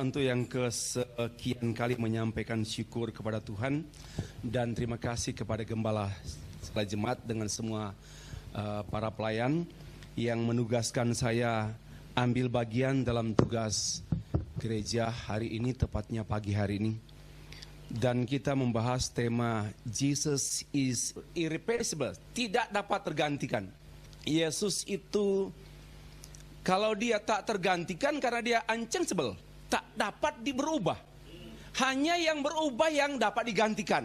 untuk yang kesekian kali menyampaikan syukur kepada Tuhan dan terima kasih kepada Gembala Sekolah Jemaat dengan semua para pelayan yang menugaskan saya ambil bagian dalam tugas gereja hari ini, tepatnya pagi hari ini. Dan kita membahas tema Jesus is irreplaceable, tidak dapat tergantikan. Yesus itu kalau dia tak tergantikan karena dia unchangeable, tak dapat berubah. Hanya yang berubah yang dapat digantikan.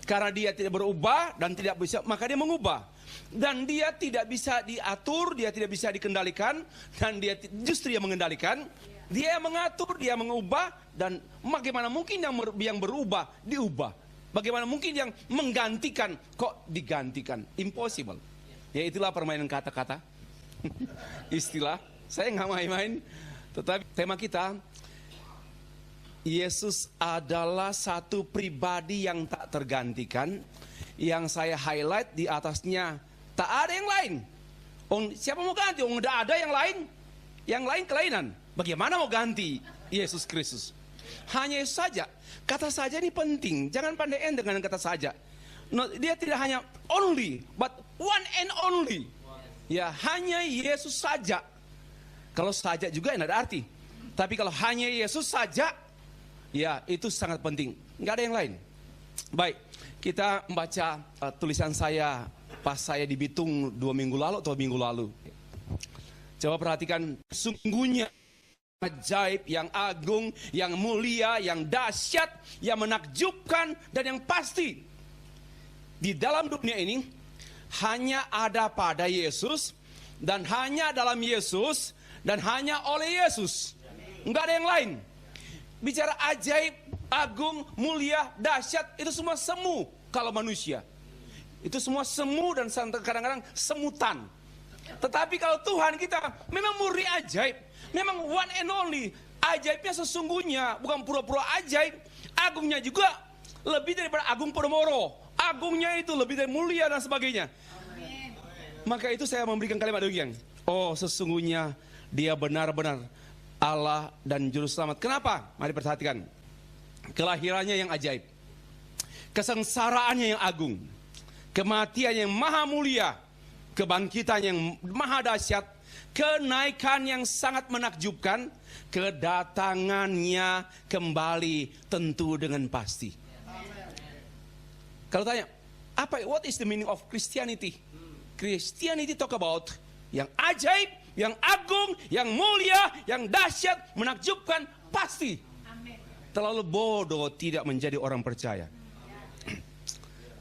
Karena dia tidak berubah dan tidak bisa, maka dia mengubah. Dan dia tidak bisa diatur, dia tidak bisa dikendalikan, dan dia justru yang mengendalikan. Dia yang mengatur, dia mengubah, dan bagaimana mungkin yang berubah diubah? Bagaimana mungkin yang menggantikan kok digantikan? Impossible. Ya itulah permainan kata-kata. Istilah, saya nggak main-main. Tetapi tema kita, Yesus adalah satu pribadi yang tak tergantikan. Yang saya highlight di atasnya, tak ada yang lain. Siapa mau ganti? Udah ada yang lain. Yang lain kelainan. Bagaimana mau ganti Yesus Kristus? Hanya Yesus saja. Kata saja ini penting. Jangan pandai dengan kata saja. No, dia tidak hanya only, but one and only. Ya, hanya Yesus saja. Kalau saja juga tidak ada arti. Tapi kalau hanya Yesus saja, ya itu sangat penting. Nggak ada yang lain. Baik, kita membaca tulisan saya pas saya di Bitung 2 minggu lalu atau minggu lalu. Coba perhatikan, sungguhnya ajaib, yang agung, yang mulia, yang dahsyat, yang menakjubkan, dan yang pasti. Di dalam dunia ini, hanya ada pada Yesus, dan hanya dalam Yesus, dan hanya oleh Yesus. Enggak ada yang lain. Bicara ajaib, agung, mulia, dahsyat, itu semua semu kalau manusia. Itu semua semu dan kadang-kadang semutan. Tetapi kalau Tuhan kita memang murni ajaib. Memang one and only. Ajaibnya sesungguhnya, bukan pura-pura ajaib. Agungnya juga lebih daripada Agung Podomoro. Agungnya itu lebih dari mulia dan sebagainya. Amen. Maka itu saya memberikan kalimat demikian. Oh, sesungguhnya dia benar-benar Allah dan Juru Selamat. Kenapa? Mari perhatikan. Kelahirannya yang ajaib. Kesengsaraannya yang agung. Kematian yang maha mulia. Kebangkitan yang maha dahsyat. Kenaikan yang sangat menakjubkan. Kedatangannya kembali tentu dengan pasti. Kalau tanya, what is the meaning of Christianity? Christianity talk about yang ajaib, yang agung, yang mulia, yang dahsyat, menakjubkan, pasti. Amen. Terlalu bodoh tidak menjadi orang percaya.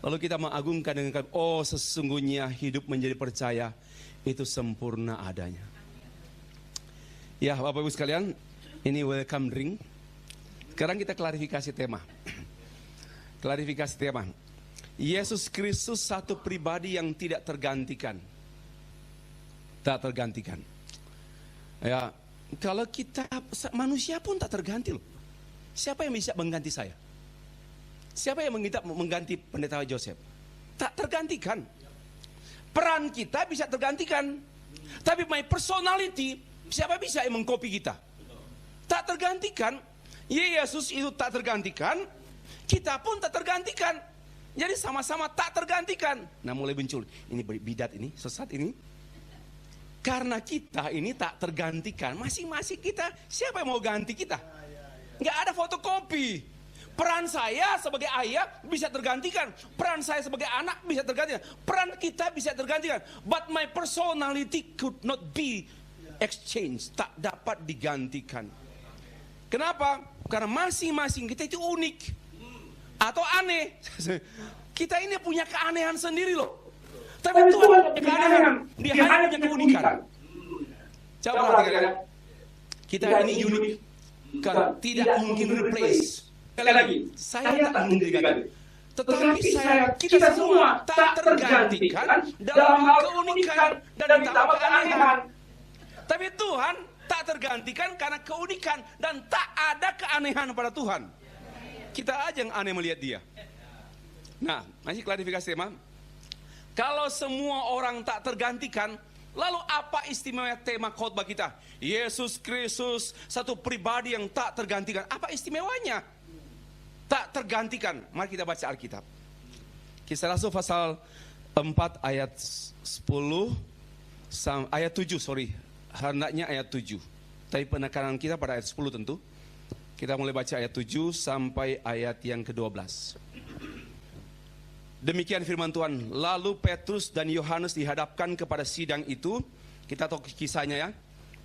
Lalu kita mengagungkan dengan oh sesungguhnya hidup menjadi percaya itu sempurna adanya. Ya Bapak Ibu sekalian, ini welcome drink. Sekarang kita klarifikasi tema. Klarifikasi tema. Yesus Kristus satu pribadi yang tidak tergantikan. Tak tergantikan. Ya, kalau kita manusia pun tak terganti loh. Siapa yang bisa mengganti saya? Siapa yang mengganti Pendeta Joseph? Tak tergantikan. Peran kita bisa tergantikan. Tapi my personality, siapa bisa yang mengcopy kita? Tak tergantikan. Yesus itu tak tergantikan. Kita pun tak tergantikan. Jadi sama-sama tak tergantikan. Nah mulai muncul, ini bidat ini, sesat ini. Karena kita ini tak tergantikan. Masing-masing kita, siapa yang mau ganti kita? Nggak ada fotokopi. Peran saya sebagai ayah bisa tergantikan. Peran saya sebagai anak bisa tergantikan. Peran kita bisa tergantikan. But my personality could not be exchanged. Tak dapat digantikan. Kenapa? Karena masing-masing kita itu unik. Atau aneh. Kita ini punya keanehan sendiri loh. Tapi Tuhan punya keanehan. Dia hanya punya keunikan. Coba perhatikan. Kita ini unik. Karena tidak mungkin replace. Sekali lagi, saya tak mungkin diganti. Tetapi kita semua tak tergantikan dalam hal keunikan dan ditambah keanehan. Tapi Tuhan tak tergantikan karena keunikan dan tak ada keanehan pada Tuhan. Kita aja yang aneh melihat dia. Nah, masih klarifikasi tema. Kalau semua orang tak tergantikan, Lalu apa istimewa tema khotbah kita? Yesus Kristus satu pribadi yang tak tergantikan. Apa istimewanya? Tak tergantikan. Mari kita baca Alkitab. Kisah Rasul pasal 4 ayat 10 ayat 7, sorry. Hendaknya ayat 7. Tapi penekanan kita pada ayat 10 tentu. Kita mulai baca ayat 7 sampai ayat yang ke-12. Demikian firman Tuhan. Lalu Petrus dan Yohanes dihadapkan kepada sidang itu. Kita tahu kisahnya ya.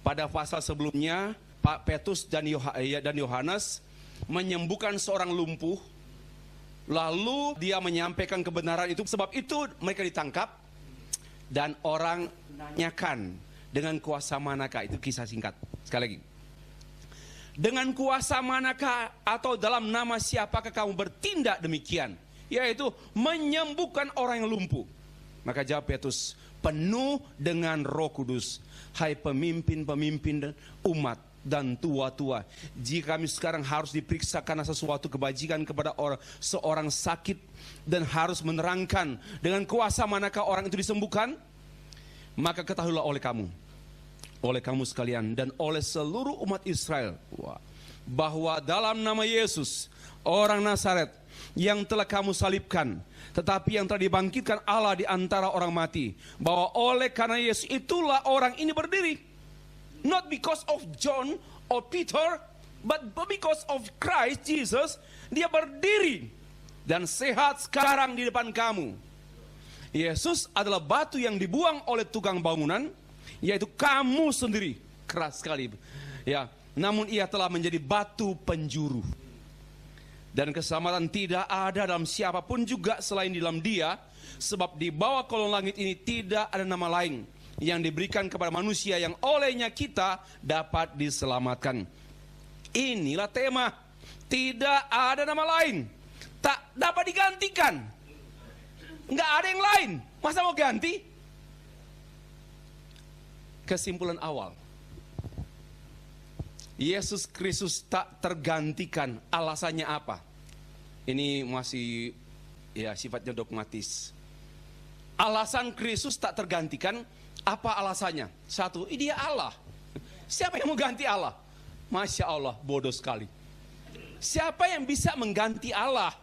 Pada pasal sebelumnya, Pak Petrus dan Yohanes menyembuhkan seorang lumpuh. Lalu dia menyampaikan kebenaran itu. Sebab itu mereka ditangkap. Dan orang menanyakan, dengan kuasa manakah? Itu kisah singkat. Sekali lagi. Dengan kuasa manakah atau dalam nama siapakah kamu bertindak demikian? Yaitu menyembuhkan orang yang lumpuh. Maka jawab Petrus, penuh dengan Roh Kudus, hai pemimpin-pemimpin umat dan tua-tua, jika kami sekarang harus diperiksa karena sesuatu kebajikan kepada seorang sakit dan harus menerangkan dengan kuasa manakah orang itu disembuhkan, maka ketahuilah oleh kamu sekalian dan oleh seluruh umat Israel, bahwa dalam nama Yesus orang Nazaret yang telah kamu salibkan, tetapi yang telah dibangkitkan Allah di antara orang mati, bahwa oleh karena Yesus itulah orang ini berdiri. Not because of John or Peter, but because of Christ Jesus, dia berdiri dan sehat sekarang di depan kamu. Yesus adalah batu yang dibuang oleh tukang bangunan, yaitu kamu sendiri. Keras sekali ya, namun ia telah menjadi batu penjuru. Dan keselamatan tidak ada dalam siapapun juga selain di dalam Dia, sebab di bawah kolong langit ini tidak ada nama lain yang diberikan kepada manusia yang olehnya kita dapat diselamatkan. Inilah tema, tidak ada nama lain, tak dapat digantikan. Nggak ada yang lain, masa mau ganti? Kesimpulan awal, Yesus Kristus tak tergantikan. Alasannya apa? Ini masih ya sifatnya dogmatis. Alasan Kristus tak tergantikan, apa alasannya? Satu, dia Allah. Siapa yang mau ganti Allah? Masya Allah, bodoh sekali. Siapa yang bisa mengganti Allah?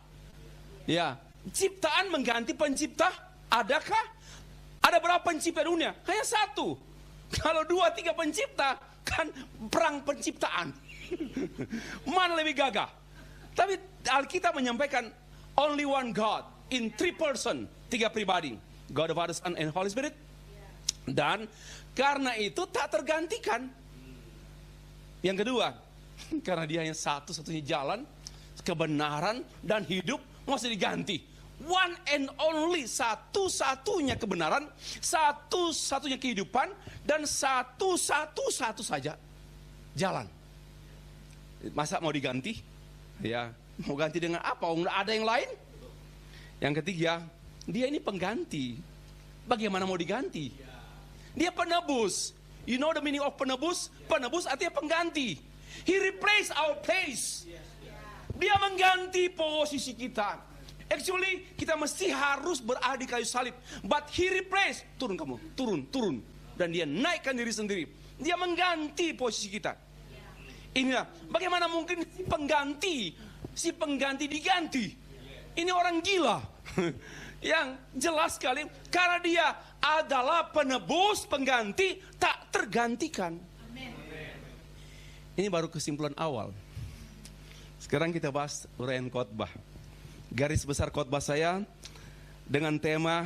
Ya, ciptaan mengganti pencipta? Adakah? Ada berapa pencipta dunia? Hanya satu. Kalau 2, 3 pencipta, kan perang penciptaan. Mana lebih gagah? Tapi Alkitab menyampaikan only one God in 3 person, 3 pribadi, God the Father, Son, and Holy Spirit. Dan karena itu tak tergantikan. Yang kedua, karena dia hanya satu-satunya jalan, kebenaran dan hidup, mau diganti. One and only, satu-satunya kebenaran, satu-satunya kehidupan, dan satu saja jalan. Masa mau diganti? Ya, mau ganti dengan apa? Nggak ada yang lain. Yang ketiga, dia ini pengganti. Bagaimana mau diganti? Dia penebus. You know the meaning of penebus? Penebus artinya pengganti. He replace our place. Dia mengganti posisi kita. Actually, kita mesti harus berada di kayu salib. But he replace. Turun kamu, turun. Dan dia naikkan diri sendiri. Dia mengganti posisi kita. Inilah, bagaimana mungkin si pengganti diganti. Ini orang gila. Yang jelas sekali, karena dia adalah penebus, pengganti, tak tergantikan. Ini baru kesimpulan awal. Sekarang kita bahas uraian khotbah. Garis besar khotbah saya dengan tema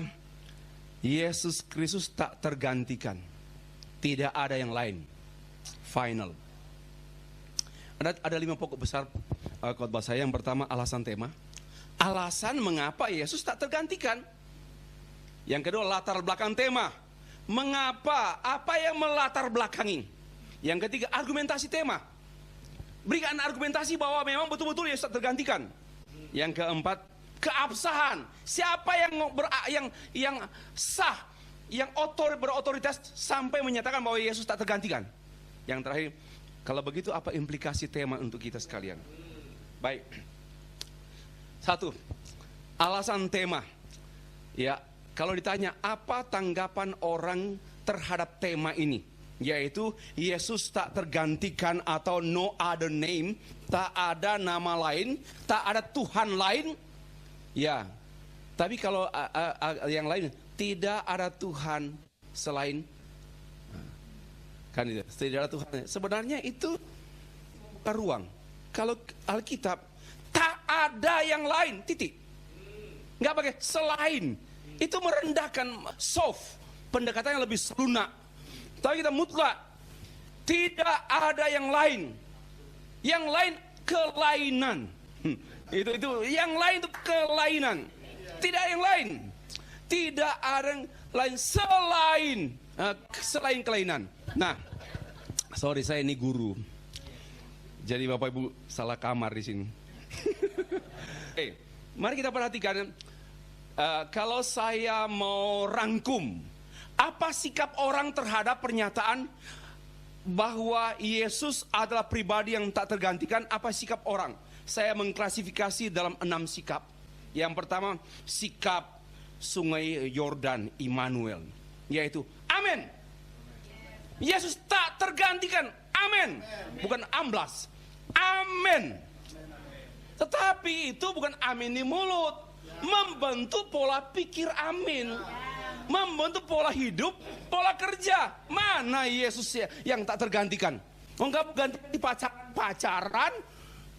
Yesus Kristus tak tergantikan. Tidak ada yang lain. Final. Ada 5 pokok besar khotbah saya. Yang pertama, alasan tema. Alasan mengapa Yesus tak tergantikan. Yang kedua, latar belakang tema. Mengapa, apa yang melatar belakangi. Yang ketiga, argumentasi tema. Berikan argumentasi bahwa memang betul-betul Yesus tak tergantikan. Yang keempat, keabsahan. Siapa yang sah, yang berotoritas sampai menyatakan bahwa Yesus tak tergantikan. Yang terakhir, kalau begitu apa implikasi tema untuk kita sekalian? Baik. 1. Alasan tema. Ya, kalau ditanya apa tanggapan orang terhadap tema ini, yaitu Yesus tak tergantikan atau no other name, tak ada nama lain, tak ada Tuhan lain. Ya, tapi kalau yang lain, tidak ada Tuhan selain, kan itu, tidak ada Tuhan. Sebenarnya itu bukan ruang. Kalau Alkitab, tak ada yang lain, titik. Nggak pakai selain. Itu merendahkan, soft, pendekatan yang lebih lunak. Tapi kita mutlak, tidak ada yang lain. Yang lain kelainan. Itu yang lain itu kelainan. Tidak ada yang lain. Tidak ada yang lain selain kelainan. Nah, sorry saya ini guru. Jadi Bapak Ibu salah kamar di sini. Mari kita perhatikan. Kalau saya mau rangkum, apa sikap orang terhadap pernyataan bahwa Yesus adalah pribadi yang tak tergantikan? Apa sikap orang? Saya mengklasifikasi dalam 6 sikap. Yang pertama, sikap Sungai Yordan Immanuel, yaitu amin. Yesus tak tergantikan, amin. Bukan amblas, amin. Tetapi itu bukan amin di mulut, membentuk pola pikir amin, membentuk pola hidup, pola kerja. Mana Yesus yang tak tergantikan? Enggak ganti di pacaran,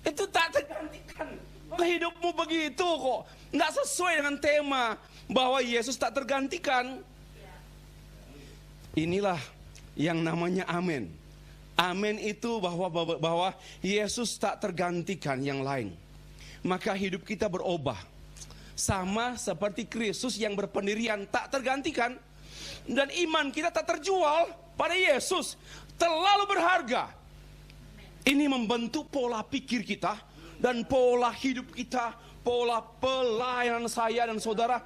itu tak tergantikan. Hidupmu begitu kok, nggak sesuai dengan tema bahwa Yesus tak tergantikan. Inilah yang namanya amin. Amin itu bahwa Yesus tak tergantikan yang lain. Maka hidup kita berubah. Sama seperti Kristus yang berpendirian tak tergantikan. Dan iman kita tak terjual pada Yesus. Terlalu berharga. Ini membentuk pola pikir kita dan pola hidup kita, pola pelayanan saya dan saudara.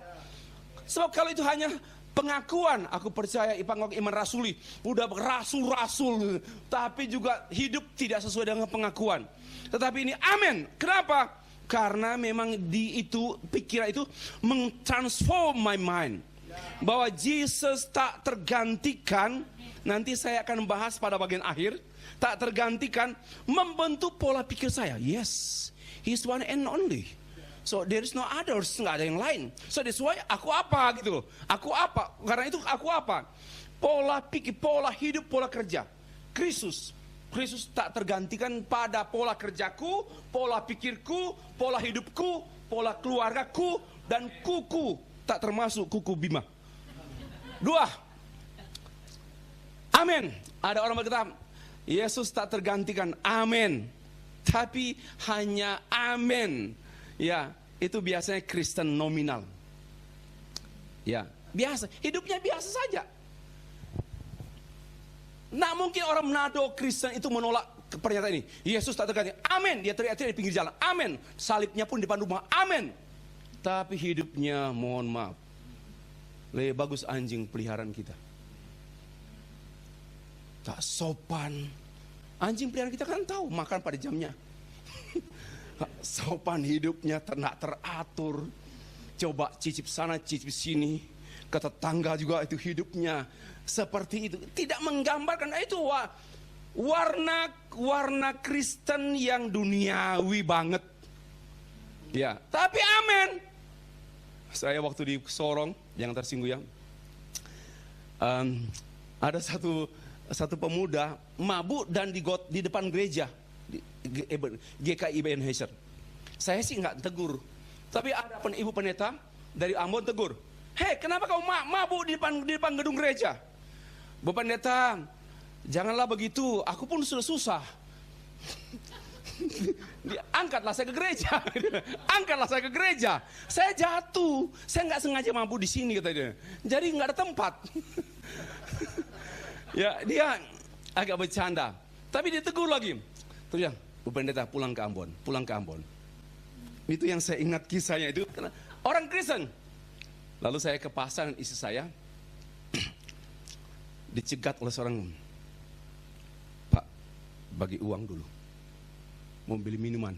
Sebab kalau itu hanya pengakuan, aku percaya iman rasuli, udah rasul-rasul, tapi juga hidup tidak sesuai dengan pengakuan. Tetapi ini amin. Kenapa? Karena memang di itu, pikiran itu mentransform my mind. Bahwa Jesus tak tergantikan, nanti saya akan bahas pada bagian akhir. Tak tergantikan, membentuk pola pikir saya. Yes, He's one and only. So there is no others, nggak ada yang lain. So that's why aku apa gitu loh. Aku apa? Karena itu aku apa? Pola pikir, pola hidup, pola kerja. Kristus tak tergantikan pada pola kerjaku, pola pikirku, pola hidupku, pola keluargaku, dan kuku. Tak termasuk kuku Bima. 2. Amin. Ada orang berkata, Yesus tak tergantikan. Amin. Tapi hanya amin. Ya, itu biasanya Kristen nominal. Ya, biasa. Hidupnya biasa saja. Nah, mungkin orang Manado Kristen itu menolak pernyataan ini. Yesus tak tergantikan. Amin. Dia teriak-teriak di pinggir jalan. Amin. Salibnya pun di depan rumah. Amin. Tapi hidupnya, mohon maaf, lebih bagus anjing peliharaan kita. Tak sopan. Anjing peliharaan kita kan tahu makan pada jamnya. Sopan hidupnya, ternak teratur. Coba cicip sana, cicip sini. Ke tetangga juga itu hidupnya seperti itu. Tidak menggambarkan itu warna Kristen yang duniawi banget. Ya, tapi amin. Saya waktu di Sorong yang tersinggung ya. Ada satu pemuda mabuk dan di depan gereja GKI Ebenezer. Saya sih nggak tegur, tapi ada ibu pendeta dari Ambon tegur. Hei, kenapa kau mabuk di depan gedung gereja? Bu pendeta, janganlah begitu. Aku pun sudah susah. Angkatlah saya ke gereja. Angkatlah saya ke gereja. Saya jatuh. Saya nggak sengaja mabuk di sini katanya. Jadi nggak ada tempat. Ya, dia agak bercanda. Tapi dia tegur lagi. Terus ya, Bu pendeta pulang ke Ambon, pulang ke Ambon. Itu yang saya ingat kisahnya itu. Orang Kristen. Lalu saya ke pasar dan istri saya dicegat oleh seorang, Pak, bagi uang dulu. Mau beli minuman.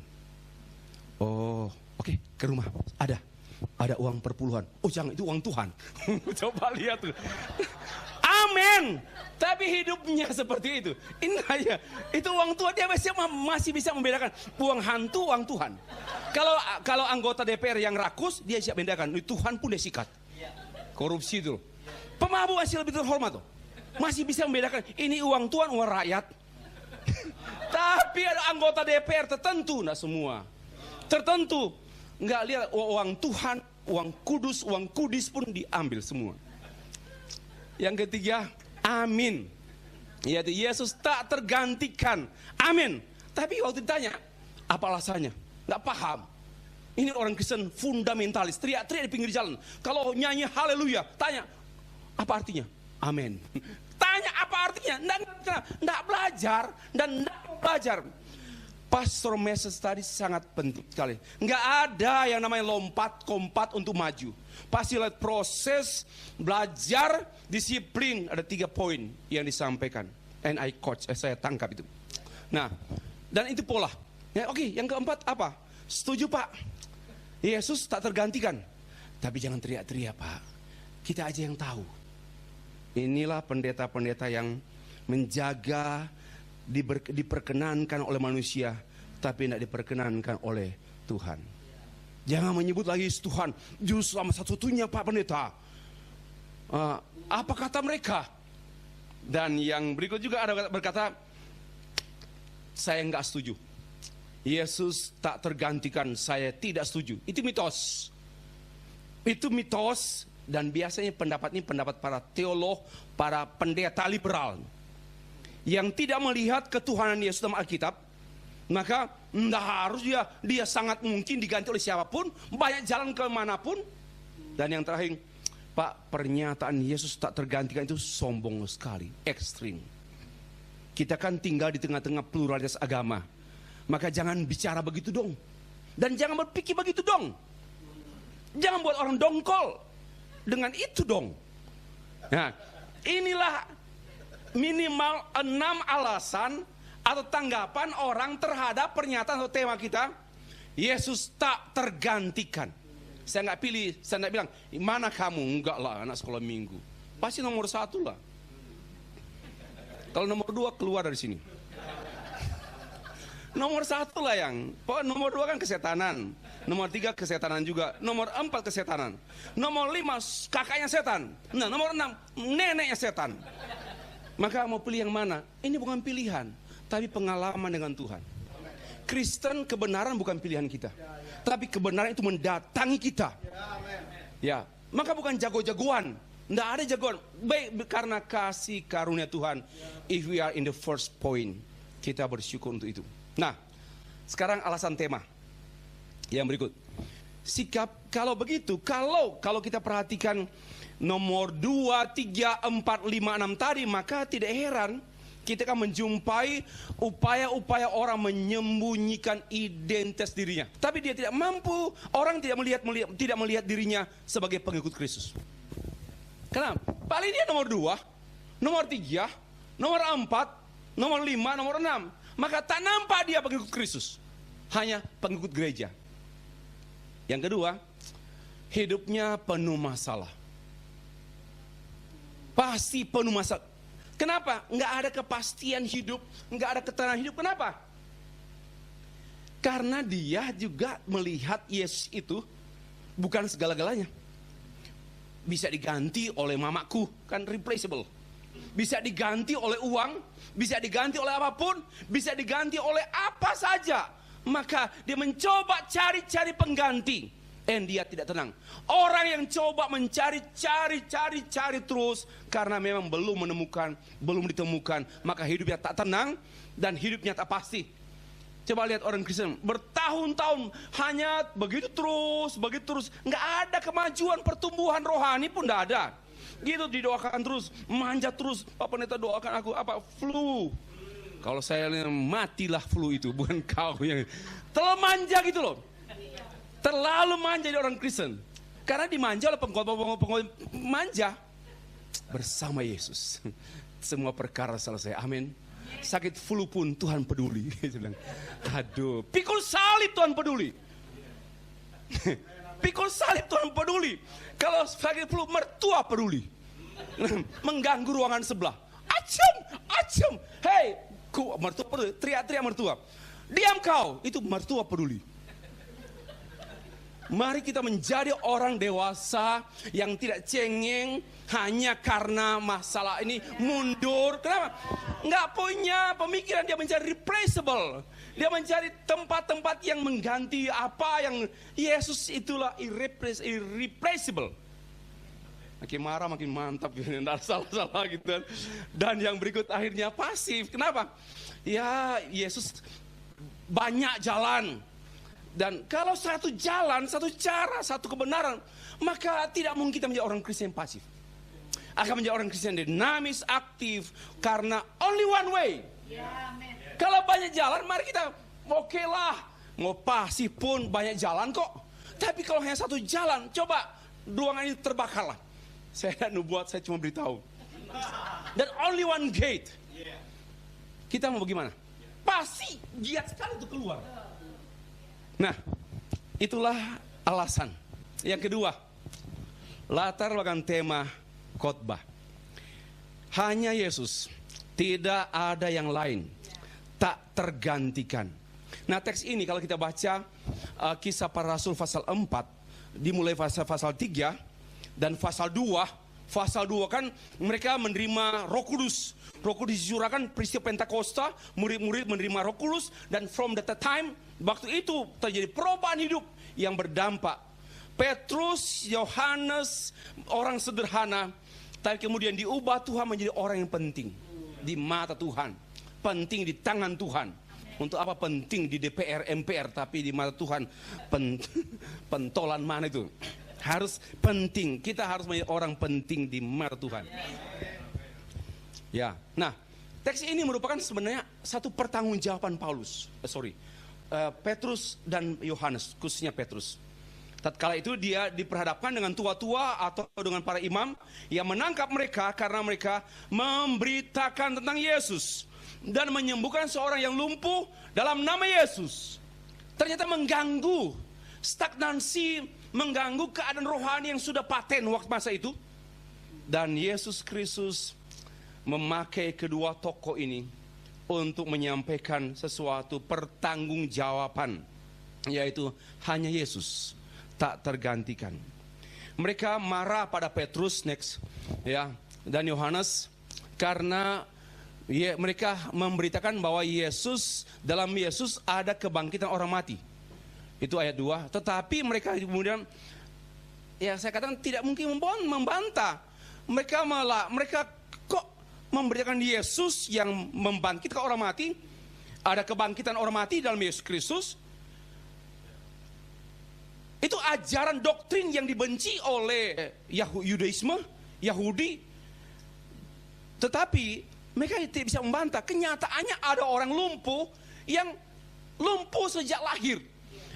Oh, oke, ke rumah. Ada uang perpuluhan. Oh jangan, itu uang Tuhan. Coba lihat tuh. Amin. Tapi hidupnya seperti itu. Indahnya. Itu uang Tuhan, dia masih bisa membedakan uang hantu, uang Tuhan. Kalau anggota DPR yang rakus, dia siap membedakan. Tuhan pun dia sikat. Korupsi itu. Pemabuk masih lebih terhormat tuh. Masih bisa membedakan ini uang Tuhan, uang rakyat. Tapi ada anggota DPR tertentu, enggak semua. Tertentu. Enggak lihat uang Tuhan, uang kudus pun diambil semua. Yang ketiga, amin. Yaitu Yesus tak tergantikan. Amin. Tapi waktu ditanya, apa alasannya? Enggak paham. Ini orang Kristen fundamentalis, teriak-teriak di pinggir jalan. Kalau nyanyi haleluya, tanya, apa artinya? Amin. Tanya apa artinya? Enggak belajar dan enggak belajar. Pastor message tadi sangat penting sekali. Enggak ada yang namanya lompat-kompat untuk maju. Pasti lihat proses belajar, disiplin. Ada 3 poin yang disampaikan. And I coach, saya tangkap itu. Nah, dan itu pola. Ya, oke, yang keempat apa? Setuju Pak. Yesus tak tergantikan. Tapi jangan teriak-teriak Pak. Kita aja yang tahu. Inilah pendeta-pendeta yang menjaga, diperkenankan oleh manusia, tapi tidak diperkenankan oleh Tuhan. Jangan menyebut lagi Tuhan, justru sama satu-satunya Pak Pendeta. Apa kata mereka? Dan yang berikut juga ada berkata, saya enggak setuju. Yesus tak tergantikan, saya tidak setuju. Itu mitos. Itu mitos. Dan biasanya pendapat ini pendapat para teolog, para pendeta liberal yang tidak melihat ketuhanan Yesus dalam Alkitab. Maka tidak harus dia sangat mungkin diganti oleh siapapun, banyak jalan kemanapun. Dan yang terakhir, Pak, pernyataan Yesus tak tergantikan itu sombong sekali, ekstrim. Kita kan tinggal di tengah-tengah pluralitas agama, maka jangan bicara begitu dong. Dan jangan berpikir begitu dong. Jangan buat orang dongkol dengan itu dong. Nah, inilah minimal 6 alasan atau tanggapan orang terhadap pernyataan atau tema kita, Yesus tak tergantikan. Saya nggak pilih, saya nggak bilang, mana kamu? Enggak lah, anak sekolah minggu. Pasti nomor 1 lah. Kalau nomor 2 keluar dari sini. Nomor 1 lah yang, nomor 2 kan kesetanan. Nomor 3 kesetanan juga. Nomor 4 kesetanan. Nomor 5 kakaknya setan. Nah, nomor 6 neneknya setan. Maka mau pilih yang mana? Ini bukan pilihan, tapi pengalaman dengan Tuhan. Kristen kebenaran bukan pilihan kita, tapi kebenaran itu mendatangi kita. Ya, maka bukan jago-jagoan. Nggak ada jagoan. Baik karena kasih karunia Tuhan. If we are in the first point, kita bersyukur untuk itu. Nah, sekarang alasan tema yang berikut. Sikap kalau begitu, kalau kita perhatikan nomor 2, 3, 4, 5, 6 tadi, maka tidak heran kita akan menjumpai upaya-upaya orang menyembunyikan identitas dirinya. Tapi dia tidak mampu, orang tidak melihat dirinya sebagai pengikut Kristus. Kenapa? Paling dia nomor 2, nomor 3, nomor 4, nomor 5, nomor 6. Maka tak nampak dia pengikut Kristus, hanya pengikut gereja. Yang kedua, hidupnya penuh masalah. Pasti penuh masalah. Kenapa? Nggak ada kepastian hidup, nggak ada ketenangan hidup. Kenapa? Karena dia juga melihat Yesus itu bukan segala-galanya. Bisa diganti oleh mamaku, kan replaceable. Bisa diganti oleh uang, bisa diganti oleh apapun, bisa diganti oleh apa saja. Maka dia mencoba cari-cari pengganti, dan dia tidak tenang. Orang yang coba mencari terus karena memang belum ditemukan, maka hidupnya tak tenang dan hidupnya tak pasti. Coba lihat orang Kristen bertahun-tahun hanya begitu terus, nggak ada kemajuan, pertumbuhan rohani pun nggak ada. Gitu didoakan terus, manjat terus. Pak Pendeta doakan aku flu. Kalau saya matilah flu itu, bukan kau yang terlalu manja gitu loh. Terlalu manja di orang Kristen. Karena dimanja oleh pengkhotbah manja. Bersama Yesus semua perkara selesai. Amin. Sakit flu pun Tuhan peduli. Aduh, pikul salib Tuhan peduli. Pikul salib Tuhan peduli. Kalau sakit flu mertua peduli. mengganggu ruangan sebelah. Acem, acem. Hei, mertua teriak-teriak mertua. Diam kau, itu mertua peduli. Mari kita menjadi orang dewasa yang tidak cengeng hanya karena masalah ini mundur. Kenapa? Nggak punya pemikiran, dia mencari replaceable. Dia mencari tempat-tempat yang mengganti apa yang Yesus itulah irreplaceable. Makin marah makin mantap gitu, nggak salah-salah gitu. Dan yang berikut akhirnya pasif. Kenapa? Ya Yesus banyak jalan. Dan kalau satu jalan, satu cara, satu kebenaran, maka tidak mungkin kita menjadi orang Kristen pasif. Akan menjadi orang Kristen dinamis, aktif, karena only one way. Kalau banyak jalan, mari kita oke lah. Mau pasif pun banyak jalan kok. Tapi kalau hanya satu jalan, coba ruangan ini terbakarlah. Saya tidak nubuat, saya cuma beritahu. Dan only one gate. Kita mau bagaimana? Pasti giat sekali untuk keluar. Nah, itulah alasan. Yang kedua, latar belakang tema khotbah. Hanya Yesus, tidak ada yang lain, tak tergantikan. Nah, teks ini kalau kita baca Kisah Para Rasul pasal 4, dimulai pasal 3 dan pasal 2. Pasal 2 kan mereka menerima Roh Kudus. Roh Kudus dicurahkan peristiwa Pentakosta, murid-murid menerima Roh Kudus, dan from that time, waktu itu terjadi perubahan hidup yang berdampak. Petrus, Yohanes, orang sederhana, tapi kemudian diubah Tuhan menjadi orang yang penting di mata Tuhan, penting di tangan Tuhan. Untuk apa penting di DPR, MPR, tapi di mata Tuhan pentolan mana itu? Harus penting, kita harus menjadi orang penting di mata Tuhan. Ya, nah teks ini merupakan sebenarnya satu pertanggungjawaban Petrus dan Yohanes, khususnya Petrus. Tatkala itu dia diperhadapkan dengan tua-tua atau dengan para imam yang menangkap mereka karena mereka memberitakan tentang Yesus dan menyembuhkan seorang yang lumpuh dalam nama Yesus. Ternyata mengganggu stagnansi, mengganggu keadaan rohani yang sudah paten waktu masa itu. Dan Yesus Kristus memakai kedua tokoh ini untuk menyampaikan sesuatu pertanggungjawaban, yaitu hanya Yesus tak tergantikan. Mereka marah pada Petrus dan Yohanes karena mereka memberitakan bahwa dalam Yesus ada kebangkitan orang mati. Itu ayat 2. Tetapi mereka kemudian, saya katakan tidak mungkin membantah. Mereka kok memberitakan Yesus yang membangkitkan orang mati, ada kebangkitan orang mati dalam Yesus Kristus. Itu ajaran doktrin yang dibenci oleh Yudaisme, Yahudi. Tetapi mereka tidak bisa membantah. Kenyataannya ada orang lumpuh yang lumpuh sejak lahir.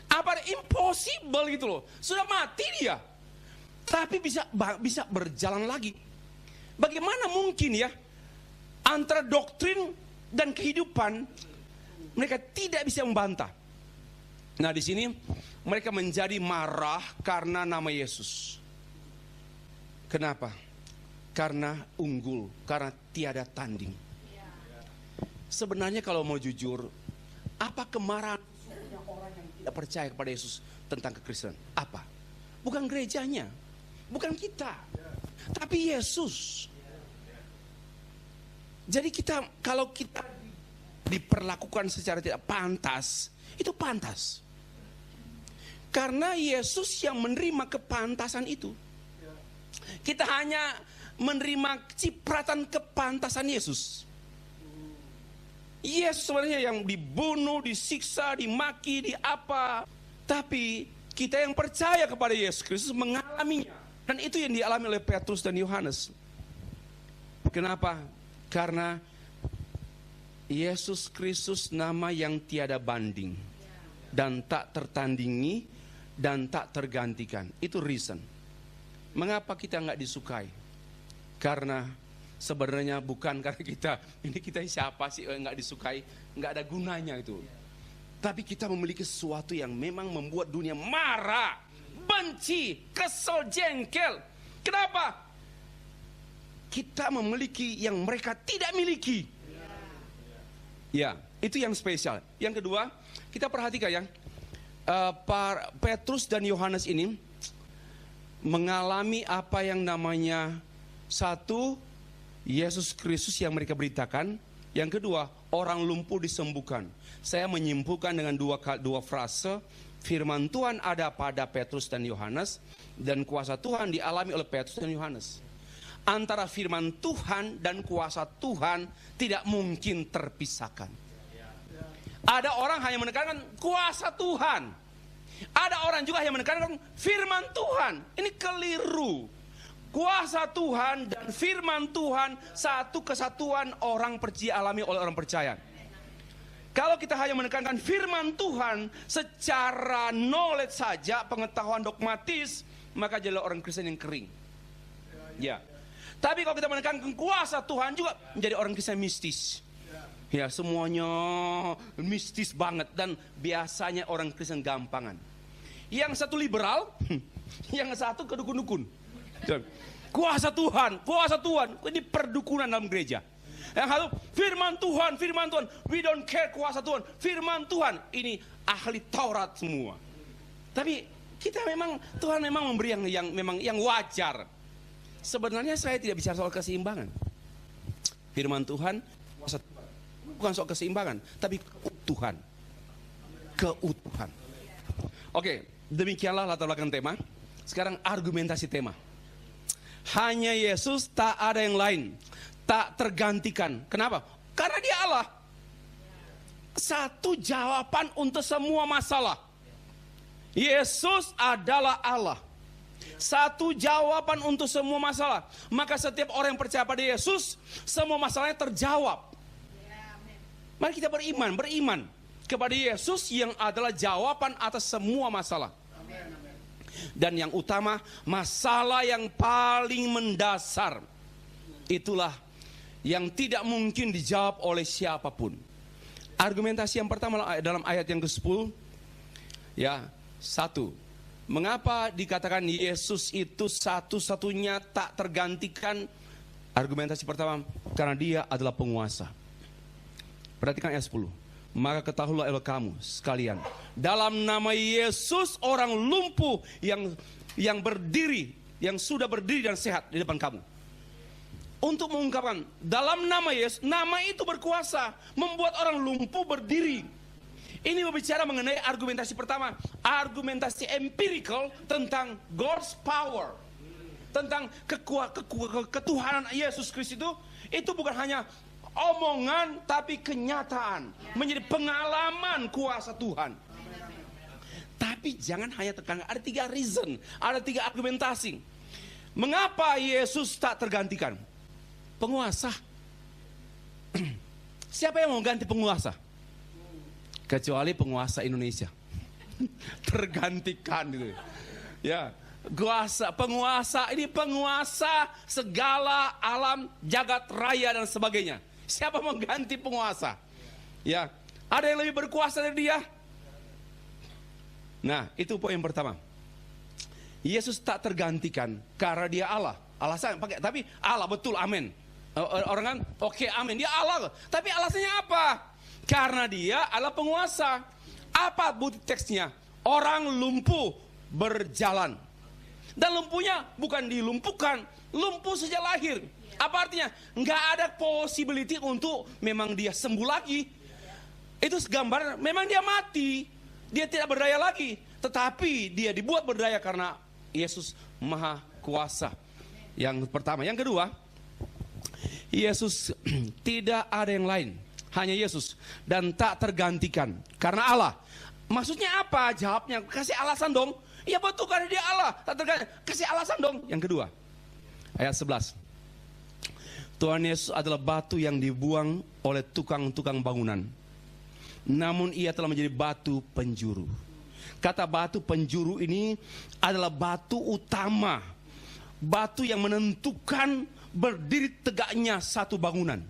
Apa impossible gitu loh. Sudah mati dia, tapi bisa berjalan lagi. Bagaimana mungkin ya antara doktrin dan kehidupan mereka tidak bisa membantah. Nah, di sini mereka menjadi marah karena nama Yesus. Kenapa? Karena unggul, karena tiada tanding. Sebenarnya kalau mau jujur, apa kemarahan orang yang tidak percaya kepada Yesus tentang kekristenan? Apa? Bukan gerejanya, bukan kita, tapi Yesus. Jadi kalau kita diperlakukan secara tidak pantas, itu pantas. Karena Yesus yang menerima kepantasan itu. Kita hanya menerima cipratan kepantasan Yesus. Yesus sebenarnya yang dibunuh, disiksa, dimaki, diapa. Tapi kita yang percaya kepada Yesus Kristus mengalaminya. Dan itu yang dialami oleh Petrus dan Yohanes. Kenapa? Karena Yesus Kristus nama yang tiada banding dan tak tertandingi dan tak tergantikan. Itu reason. Mengapa kita nggak disukai? Karena sebenarnya bukan karena kita siapa sih nggak disukai, nggak ada gunanya itu. Tapi kita memiliki sesuatu yang memang membuat dunia marah, benci, kesel, jengkel. Kenapa? kita memiliki yang mereka tidak miliki. Ya, itu yang spesial. Yang kedua, kita perhatikan ya, Petrus dan Yohanes ini mengalami apa yang namanya, satu, Yesus Kristus yang mereka beritakan. Yang kedua, orang lumpuh disembuhkan. Saya menyimpulkan dengan dua frase, firman Tuhan ada pada Petrus dan Yohanes, dan kuasa Tuhan dialami oleh Petrus dan Yohanes. Antara firman Tuhan dan kuasa Tuhan tidak mungkin terpisahkan. Ada orang hanya menekankan kuasa Tuhan, ada orang juga yang menekankan firman Tuhan. Ini keliru. Kuasa Tuhan dan firman Tuhan satu kesatuan orang percaya, alami oleh orang percaya. Kalau kita hanya menekankan firman Tuhan secara knowledge saja, pengetahuan dogmatis, maka jadilah orang Kristen yang kering. Ya. Tapi kalau kita menekankan kuasa Tuhan juga menjadi orang Kristen mistis. Ya, semuanya mistis banget, dan biasanya orang Kristen gampangan. Yang satu liberal, yang satu kedukun-dukun. Kuasa Tuhan, ini perdukunan dalam gereja. Yang satu firman Tuhan, we don't care kuasa Tuhan, firman Tuhan, ini ahli Taurat semua. Tapi kita memang, Tuhan memang memberi yang wajar. Sebenarnya saya tidak bicara soal keseimbangan. Firman Tuhan, kuasa Tuhan, bukan soal keseimbangan, tapi keutuhan. Keutuhan. Oke, demikianlah latar belakang tema. Sekarang argumentasi tema. Hanya Yesus, tak ada yang lain, tak tergantikan. Kenapa? Karena dia Allah. Satu jawaban untuk semua masalah. Yesus adalah Allah. Satu jawaban untuk semua masalah. Maka setiap orang yang percaya pada Yesus, semua masalahnya terjawab. Mari kita beriman kepada Yesus yang adalah jawaban atas semua masalah. Dan yang utama, masalah yang paling mendasar, itulah yang tidak mungkin dijawab oleh siapapun. Argumentasi yang pertama dalam ayat yang ke-10, ya, satu, mengapa dikatakan Yesus itu satu-satunya tak tergantikan? Argumentasi pertama, karena dia adalah penguasa. Perhatikan ayat 10. Maka ketahuilah oleh kamu sekalian, dalam nama Yesus orang lumpuh yang berdiri, yang sudah berdiri dan sehat di depan kamu. Untuk mengungkapkan dalam nama Yesus, nama itu berkuasa membuat orang lumpuh berdiri. Ini berbicara mengenai argumentasi pertama, argumentasi empirical tentang God's power, tentang ketuhanan Yesus Kristus. Itu bukan hanya omongan, tapi kenyataan, menjadi pengalaman kuasa Tuhan. Tapi jangan hanya tekan, ada 3 reason, ada 3 argumentasi. Mengapa Yesus tak tergantikan? Penguasa. Siapa yang mau ganti penguasa? Kecuali penguasa Indonesia. Tergantikan gitu. Ya, penguasa ini penguasa segala alam, jagat raya dan sebagainya. Siapa mengganti penguasa? Ya, ada yang lebih berkuasa dari dia? Nah, itu poin pertama. Yesus tak tergantikan karena dia Allah. Alasan pakai, tapi Allah betul, amin. Orang kan, oke, amin. Dia Allah, tapi alasannya apa? Karena dia adalah penguasa. Apa bukti teksnya? Orang lumpuh berjalan. Dan lumpuhnya bukan dilumpuhkan, lumpuh sejak lahir. Apa artinya? Nggak ada possibility untuk memang dia sembuh lagi. Itu gambar, memang dia mati. Dia tidak berdaya lagi. Tetapi dia dibuat berdaya karena Yesus Maha Kuasa. Yang pertama. Yang kedua, Yesus tidak ada yang lain. Hanya Yesus. Dan tak tergantikan. Karena Allah. Maksudnya apa? Jawabnya, kasih alasan dong. Ya betul, karena dia Allah. Tak tergantikan. Kasih alasan dong. Yang kedua. Ayat 11. Tuhan Yesus adalah batu yang dibuang oleh tukang-tukang bangunan. Namun ia telah menjadi batu penjuru. Kata batu penjuru ini adalah batu utama. Batu yang menentukan berdiri tegaknya satu bangunan.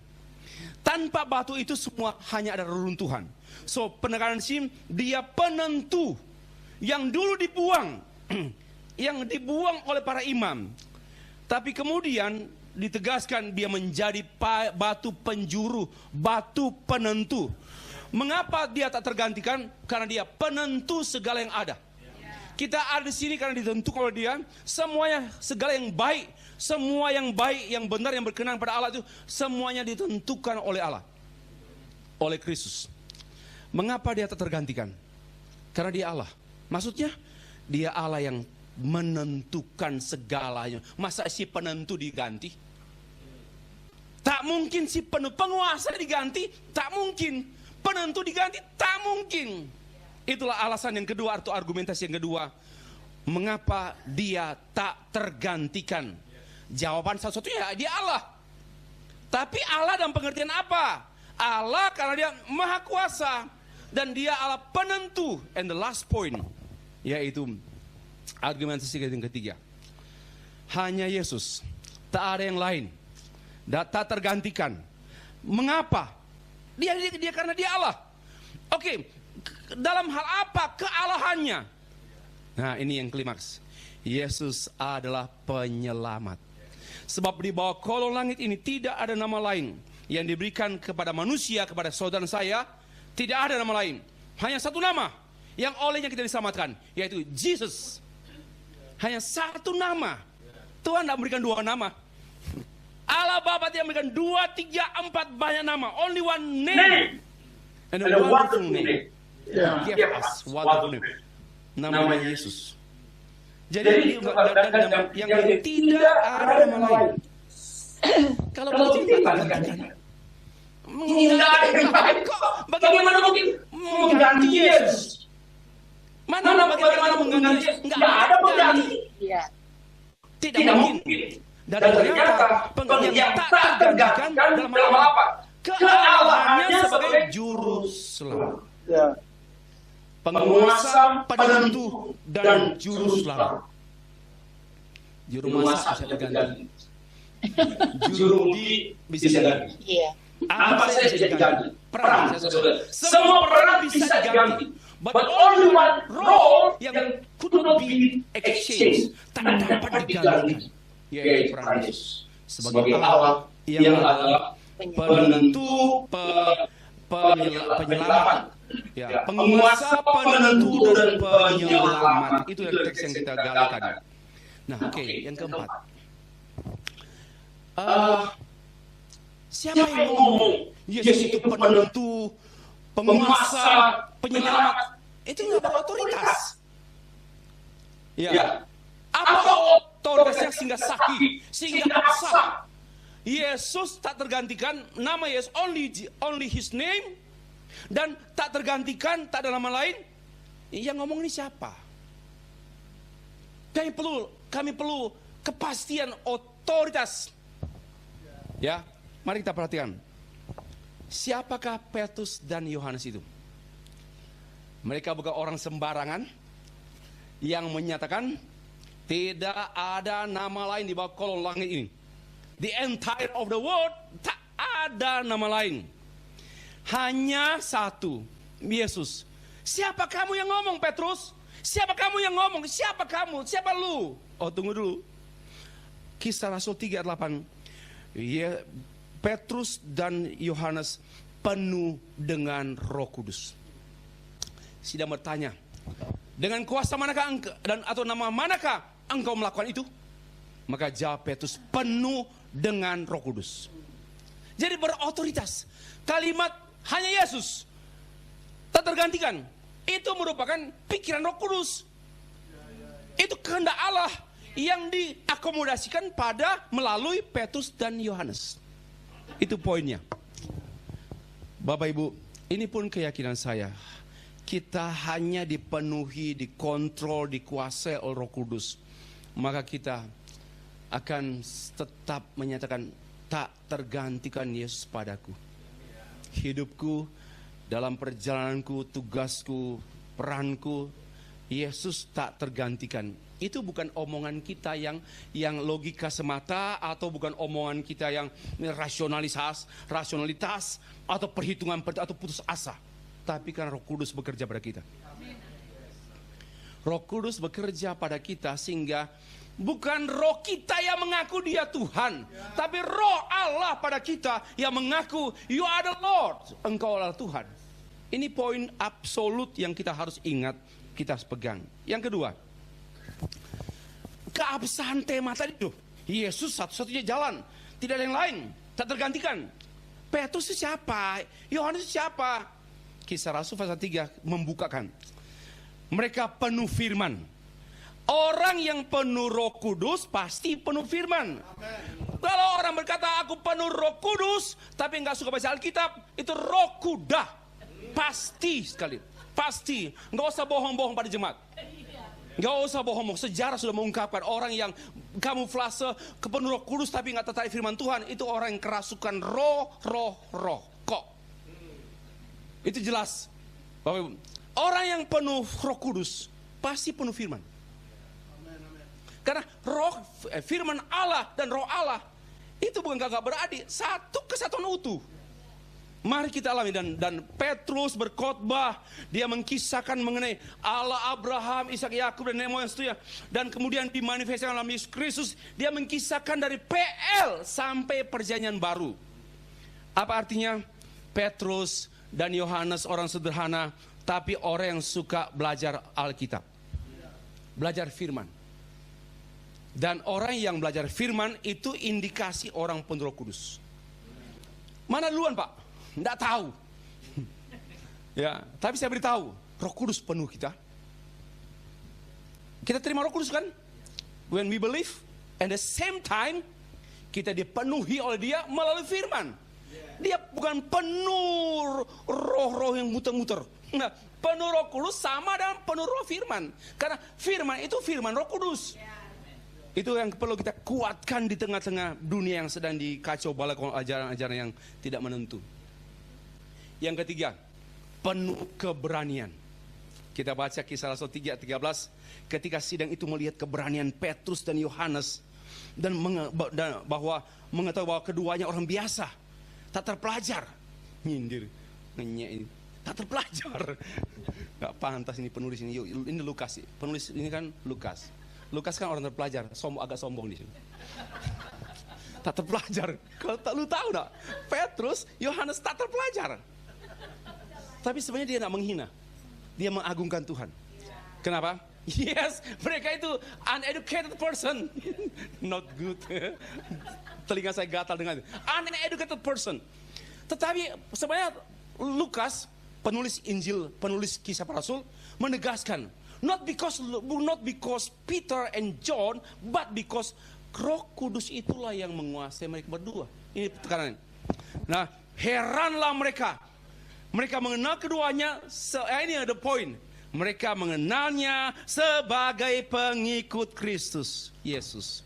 Tanpa batu itu semua hanya ada reruntuhan. So penekanan sini, dia penentu. Yang dulu dibuang. Yang dibuang oleh para imam. Tapi kemudian ditegaskan dia menjadi batu penjuru, batu penentu. Mengapa dia tak tergantikan? Karena dia penentu segala yang ada. Kita ada di sini karena ditentukan oleh dia. Semuanya, segala yang baik, semua yang baik, yang benar, yang berkenan pada Allah itu semuanya ditentukan oleh Allah, oleh Kristus. Mengapa dia tak tergantikan? Karena dia Allah. Maksudnya dia Allah yang menentukan segalanya. Masa si penentu diganti? Tak mungkin si penguasa diganti, tak mungkin. Penentu diganti, tak mungkin. Itulah alasan yang kedua atau argumentasi yang kedua. Mengapa dia tak tergantikan? Jawaban satu-satunya dia Allah. Tapi Allah dalam pengertian apa? Allah karena dia maha kuasa. Dan dia Allah penentu. And the last point, yaitu argumentasi yang ketiga. Hanya Yesus. Tak ada yang lain. Tak tergantikan. Mengapa? Dia karena dia Allah. Oke. Dalam hal apa kealahannya? Nah, ini yang klimaks. Yesus adalah penyelamat. Sebab di bawah kolong langit ini tidak ada nama lain yang diberikan kepada manusia, kepada saudara saya. Tidak ada nama lain. Hanya satu nama yang olehnya kita diselamatkan, yaitu Jesus. Hanya satu nama. Tuhan tidak memberikan dua nama. Allah Bapa tidak memberikan 2, 3, 4 banyak nama. Only one name. And a wonderful name. Give us wonderful name. Namanya Yesus. Jadi yang tidak ada nama lain. Kalau boleh cerita, bagaimana mungkin mengganti Yesus? Bagaimana mengganti Yesus? Enggak ada pengganti. Tidak mungkin. Dan ternyata yang tak tergantikan dalam hal apa? Kealahannya sebagai juru selamat. Penguasa, penentu, dan juru selamat. Juru masak bisa diganti. Juru mudi bisa diganti. Apa saja bisa diganti. Peran bisa diganti. Semua peran bisa diganti. But only one role yang could not be exchanged, tak dapat diganti, yaitu peran Yesus sebagai Allah yang adalah penentu, penyelamat, penguasa, penentu, dan penyelamat. Itu yang teks yang kita galakan. Nah, oke, yang keempat. Siapa yang ngomong Yesus itu penentu, penguasa, penyelamat? Itu nggak berotoritas. Ya. Apa otoritasnya sehingga sahih, sehingga sah? Yesus tak tergantikan, nama Yesus only His name, dan tak tergantikan, tak ada nama lain. Yang ngomong ini siapa? Kami perlu kepastian otoritas. Ya, mari kita perhatikan. Siapakah Petrus dan Yohanes itu? Mereka bukan orang sembarangan yang menyatakan tidak ada nama lain di bawah kolong langit ini. The entire of the world, tak ada nama lain. Hanya satu, Yesus. Siapa kamu yang ngomong, Petrus? Siapa kamu yang ngomong? Siapa kamu? Siapa lu? Oh, tunggu dulu. Kisah Rasul 3:8. Petrus dan Yohanes penuh dengan Roh Kudus. Sedang bertanya, dengan kuasa manakah atau nama manakah engkau melakukan itu? Maka jawab Petrus, penuh dengan Roh Kudus. Jadi berotoritas. Kalimat hanya Yesus tak tergantikan. Itu merupakan pikiran Roh Kudus. Itu kehendak Allah yang diakomodasikan melalui Petrus dan Yohanes. Itu poinnya. Bapak Ibu, ini pun keyakinan saya. Kita hanya dipenuhi, dikontrol, dikuasai oleh Roh Kudus. Maka kita akan tetap menyatakan tak tergantikan Yesus padaku. Hidupku, dalam perjalananku, tugasku, peranku, Yesus tak tergantikan. Itu bukan omongan kita yang logika semata, atau bukan omongan kita yang rasionalitas atau perhitungan atau putus asa. Tapi karena Roh Kudus bekerja pada kita. Roh Kudus bekerja pada kita sehingga Bukan roh kita yang mengaku dia Tuhan, tapi roh Allah pada kita yang mengaku you are the Lord, engkau adalah Tuhan. Ini poin absolut yang kita harus ingat, kita harus pegang. Yang kedua, keabsahan tema tadi tuh, Yesus satu-satunya jalan, tidak ada yang lain, tak tergantikan. Petrus itu siapa? Yohanes itu siapa? Kisah Rasul pasal 3 membukakan. Mereka penuh firman. Orang yang penuh Roh Kudus pasti penuh firman. Amen. Kalau orang berkata aku penuh Roh Kudus tapi nggak suka baca Alkitab, itu roh kuda. Pasti sekali, pasti. Nggak usah bohong-bohong pada jemaat. Nggak usah bohong. Sejarah sudah mengungkapkan orang yang kamuflase kepenuh Roh Kudus tapi nggak tertarik firman Tuhan, itu orang yang kerasukan roh. Kok? Itu jelas. Bapak Ibu, orang yang penuh Roh Kudus pasti penuh firman. Karena firman Allah dan roh Allah itu bukan gagak beradik, satu kesatuan utuh. Mari kita alami, dan Petrus berkhotbah, dia mengkisahkan mengenai Allah Abraham, Ishak, Yakub dan nenek moyang seterusnya, dan kemudian dimanifestasikan dalam Yesus Kristus. Dia mengkisahkan dari PL sampai perjanjian baru. Apa artinya? Petrus dan Yohanes orang sederhana, tapi orang yang suka belajar Alkitab, belajar firman. Dan orang yang belajar firman itu indikasi orang penuh Roh Kudus. Mana duluan, Pak? Tidak tahu. Ya, tapi saya beritahu, Roh Kudus penuh kita. Kita terima Roh Kudus kan? When we believe, and the same time kita dipenuhi oleh Dia melalui firman. Dia bukan penuh roh-roh yang muter-muter. Nah, penuh Roh Kudus sama dengan penuh roh firman. Karena firman itu firman Roh Kudus. Itu yang perlu kita kuatkan di tengah-tengah dunia yang sedang dikacau balau ajaran-ajaran yang tidak menentu. Yang ketiga, penuh keberanian. Kita baca Kisah Rasul 3:13, ketika sidang itu melihat keberanian Petrus dan Yohanes dan bahwa mengetahui bahwa keduanya orang biasa, tak terpelajar. Nyindir, ngenyek ini. Tak terpelajar. Gak pantas ini penulis ini. Ini Lukas. Penulis ini kan Lukas. Lukas kan orang terpelajar, agak sombong di sini. Tak terpelajar. Kalau lu tahu tak? Petrus, Yohanes tak terpelajar. Tapi sebenarnya dia tidak menghina. Dia mengagungkan Tuhan. Kenapa? Yes, mereka itu uneducated person. Not good. Telinga saya gatal dengan itu. Uneducated person. Tetapi sebenarnya Lukas, penulis Injil, penulis Kisah Para Rasul, menegaskan, not because Peter and John, but because Roh Kudus itulah yang menguasai mereka berdua. Ini tekanan. Nah, heranlah mereka. Mereka mengenal keduanya. Ini ada poin. Mereka mengenalnya sebagai pengikut Kristus Yesus.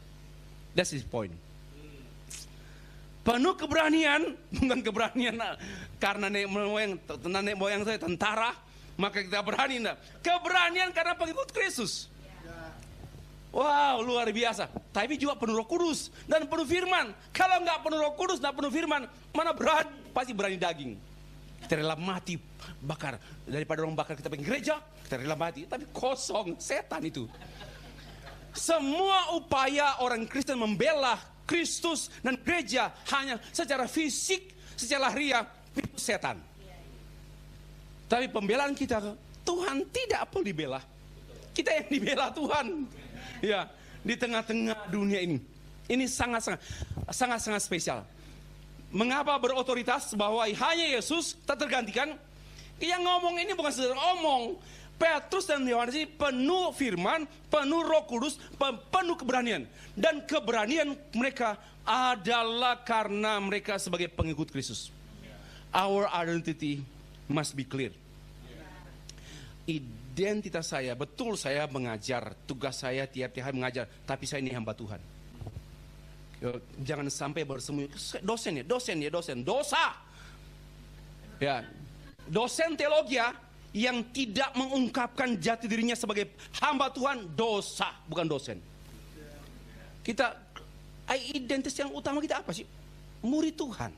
That's his point. Penuh keberanian, bukan keberanian karena nenek moyang saya tentara, maka kita berani. Keberanian karena pengikut Kristus. Wow, luar biasa. Tapi juga penuh Roh Kudus dan penuh firman. Kalau nggak penuh Roh Kudus, nggak penuh firman, mana berani? Pasti berani daging. Kita rela mati bakar. Daripada orang bakar kita pergi gereja, kita rela mati. Tapi kosong, setan itu. Semua upaya orang Kristen membela Kristus dan gereja hanya secara fisik, secara lahiriah, itu setan. Tapi pembelaan kita, Tuhan tidak perlu dibela. Kita yang dibela Tuhan. Ya, di tengah-tengah dunia ini. Ini sangat-sangat spesial. Mengapa berotoritas bahwa hanya Yesus tak tergantikan? Yang ngomong ini bukan sekedar omong. Petrus dan Yohanes ini penuh firman, penuh Roh Kudus, penuh keberanian. Dan keberanian mereka adalah karena mereka sebagai pengikut Kristus. Our identity must be clear. Identitas saya, betul saya mengajar, tugas saya tiap-tiap hari mengajar, tapi saya ini hamba Tuhan. Jangan sampai bersembunyi, dosen, dosa. Ya, dosen teologi yang tidak mengungkapkan jati dirinya sebagai hamba Tuhan, dosa, bukan dosen. Kita, identitas yang utama kita apa sih? Murid Tuhan.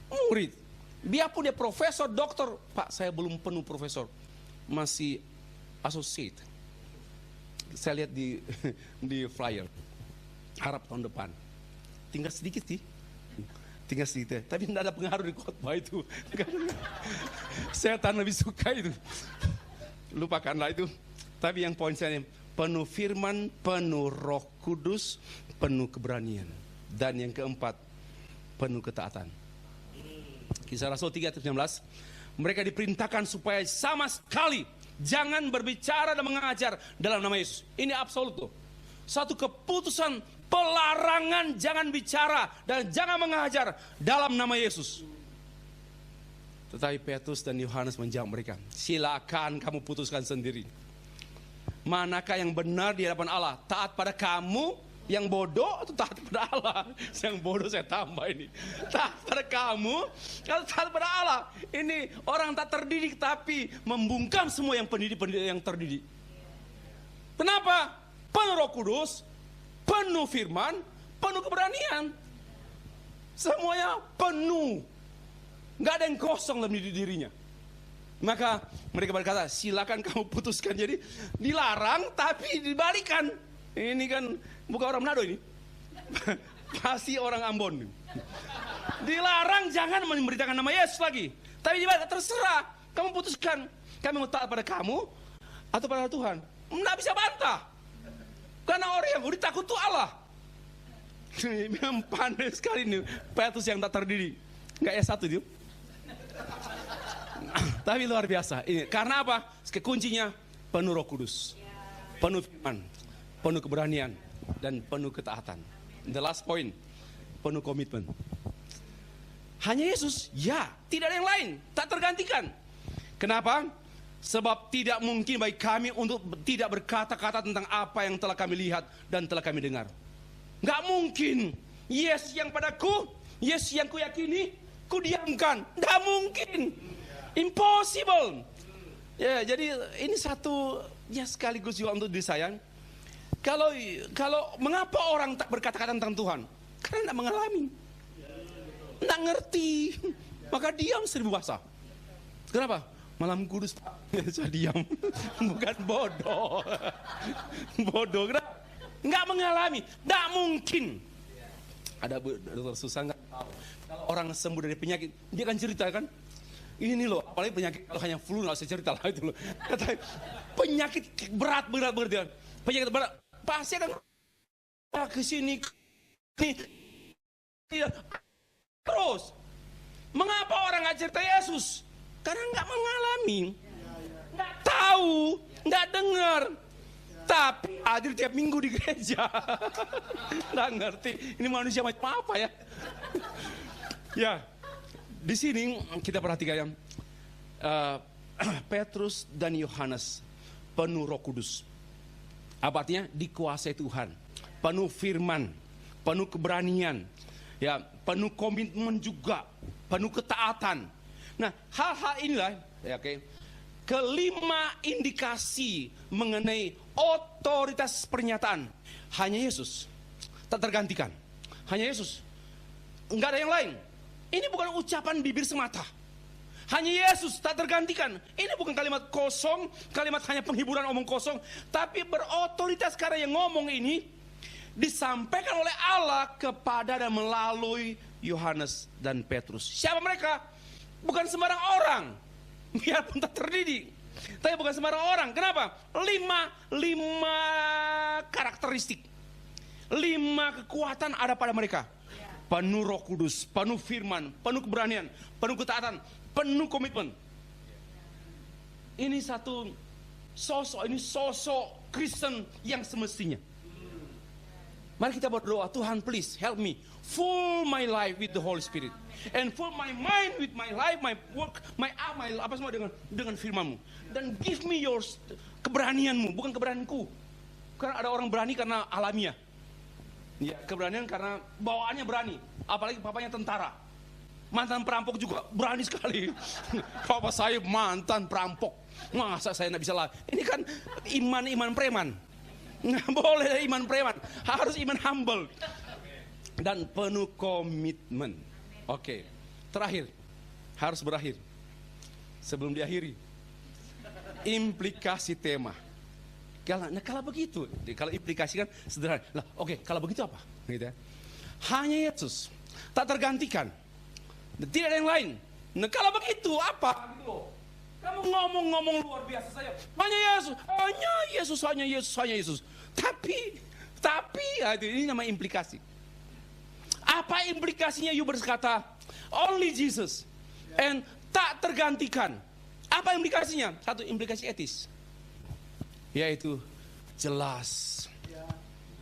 Murid. Biarpun dia profesor, doktor, Pak saya belum penuh profesor, masih associate. Saya lihat di di flyer harap tahun depan. Tinggal sedikit sih. Tinggal sedikit, tapi tidak ada pengaruh di khotbah itu. Setan lebih suka itu. Lupakanlah itu. Tapi yang poin saya, penuh firman, penuh Roh Kudus, penuh keberanian. Dan yang keempat, penuh ketaatan. Kisah Rasul 3:19, mereka diperintahkan supaya sama sekali jangan berbicara dan mengajar dalam nama Yesus. Ini absolut tuh. Satu keputusan pelarangan jangan bicara dan jangan mengajar dalam nama Yesus. Tetapi Petrus dan Yohanes menjawab mereka, silakan kamu putuskan sendiri. Manakah yang benar di hadapan Allah? Taat pada kamu yang bodoh atau taat pada Allah? Yang bodoh saya tambah ini. Taat pada kamu atau taat pada Allah? Ini orang tak terdidik tapi membungkam semua yang pendidik-pendidik yang terdidik. Kenapa? Penuh Roh Kudus, penuh firman, penuh keberanian. Semuanya penuh. Nggak ada yang kosong dalam dirinya. Maka mereka berkata, silakan kamu putuskan. Jadi dilarang tapi dibalikan. Ini kan bukan orang Manado ini. Pasti orang Ambon. Dilarang jangan memberitakan nama Yesus lagi. Tapi dibalik, terserah. Kamu putuskan. Kami mau taat pada kamu atau pada Tuhan. Nggak bisa bantah. Karena orang Yahudi takut tuh Allah. Memang pandai sekali nih Petrus yang tak terdidik. Nggak S1 dia. Tapi luar biasa. Ini karena apa? Kuncinya penuh Roh Kudus, penuh firman, penuh keberanian, dan penuh ketaatan. The last point, penuh komitmen. Hanya Yesus, ya, tidak ada yang lain, tak tergantikan. Kenapa? Sebab tidak mungkin bagi kami untuk tidak berkata-kata tentang apa yang telah kami lihat dan telah kami dengar. Nggak mungkin. Yesus yang padaku, Yesus yang kuyakini, kudiamkan. Nggak mungkin. Impossible. Ya, jadi ini satu ya sekaligus juga untuk disayang. Kalau mengapa orang tak berkata-kata tentang Tuhan? Karena tidak mengalami, tidak ngerti, maka diam 1000 bahasa. Kenapa? Malam kudus Pak, saya diam. Bukan bodoh. Bodoh, kenapa? Nggak mengalami, nggak mungkin. Ada dokter susah nggak? Kalau orang sembuh dari penyakit, dia kan cerita kan? Ini loh, apalagi penyakit kalau hanya flu nggak usah cerita lah itu loh. Kata penyakit berat dia. Penyakit berat pasti akan ke sini terus. Mengapa orang nggak cerita Yesus? Karena nggak mengalami, nggak tahu, nggak dengar. Tapi hadir tiap minggu di gereja. Nggak ngerti, ini manusia macam apa ya? Ya, di sini kita perhatikan ya, Petrus dan Yohanes penuh Roh Kudus. Apa artinya? Dikuasai Tuhan, penuh firman, penuh keberanian, ya, penuh komitmen juga, penuh ketaatan. Nah, hal-hal inilah, ya, kelima indikasi mengenai otoritas pernyataan. Hanya Yesus, tak tergantikan. Hanya Yesus, nggak ada yang lain. Ini bukan ucapan bibir semata. Hanya Yesus, tak tergantikan. Ini bukan kalimat kosong, kalimat hanya penghiburan omong kosong, tapi berotoritas karena yang ngomong ini disampaikan oleh Allah kepada dan melalui Yohanes dan Petrus. Siapa mereka? Bukan sembarang orang, biarpun tak terdidik, tapi bukan sembarang orang. Kenapa? Lima karakteristik, 5 kekuatan ada pada mereka. Penuh Roh Kudus, penuh firman, penuh keberanian, penuh ketaatan, penuh komitmen. Ini satu sosok, ini sosok Kristen yang semestinya. Mari kita berdoa, Tuhan please help me fill my life with the Holy Spirit, and fill my mind with my life, my work, my apa semua dengan firman-Mu. Dan give me your keberanian-Mu, bukan keberanianku. Karena ada orang berani karena alamiah. Ya, keberanian karena bawaannya berani, apalagi papanya tentara. Mantan perampok juga berani sekali. Papa saya mantan perampok, masa saya tidak bisa lah. Ini kan iman preman. Nggak boleh iman preman, harus iman humble dan penuh komitmen. Oke, terakhir, harus berakhir. Sebelum diakhiri, implikasi tema. Kalau begitu, kalau implikasikan sederhana. Lah, oke, kalau begitu apa? Gitu ya. Hanya Yesus, tak tergantikan. Tidak ada yang lain. Nah, kalau begitu apa? Gitu loh. Kamu ngomong-ngomong luar biasa saja. Hanya Yesus, hanya Yesus, hanya Yesus, hanya Yesus. Tapi, ini nama implikasi. Apa implikasinya you berkata, only Jesus, and tak tergantikan? Apa implikasinya? Satu, implikasi etis. Yaitu jelas,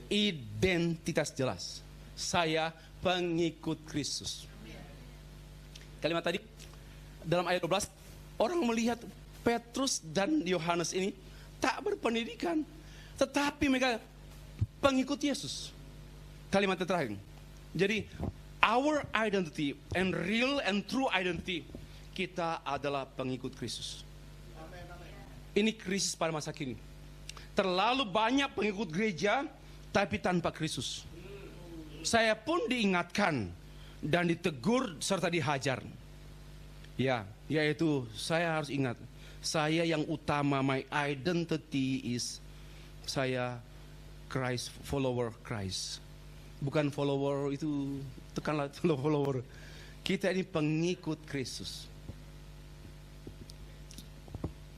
identitas jelas. Saya pengikut Kristus. Kalimat tadi dalam ayat 12, orang melihat Petrus dan Yohanes ini tak berpendidikan, tetapi mereka pengikut Yesus. Kalimat terakhir. Jadi our identity and real and true identity, kita adalah pengikut Kristus. Ini krisis pada masa kini. Terlalu banyak pengikut gereja tapi tanpa Kristus. Saya pun diingatkan dan ditegur serta dihajar. Ya, yaitu saya harus ingat, saya yang utama, my identity is saya Christ, follower Christ. Bukan follower itu, tekanlah follower. Kita ini pengikut Kristus.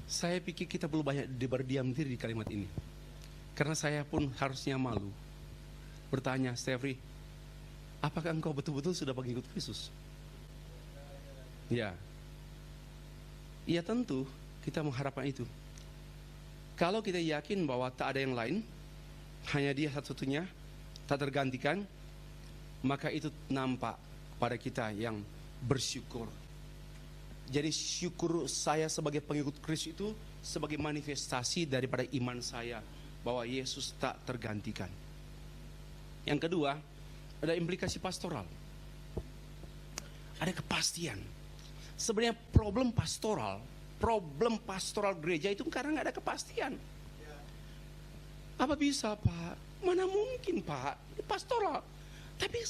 Saya pikir kita perlu banyak berdiam diri di kalimat ini. Karena saya pun harusnya malu bertanya, Stefri, apakah engkau betul-betul sudah pengikut Kristus? Ya. Ya tentu kita mengharapkan itu. Kalau kita yakin bahwa tak ada yang lain, hanya Dia satu-satunya, tak tergantikan, maka itu nampak pada kita yang bersyukur. Jadi syukur saya sebagai pengikut Kristus itu sebagai manifestasi daripada iman saya bahwa Yesus tak tergantikan. Yang kedua, ada implikasi pastoral. Ada kepastian. Sebenarnya problem pastoral gereja itu karena nggak ada kepastian. Apa bisa, Pak? Mana mungkin, Pak? Ini pastoral. Tapi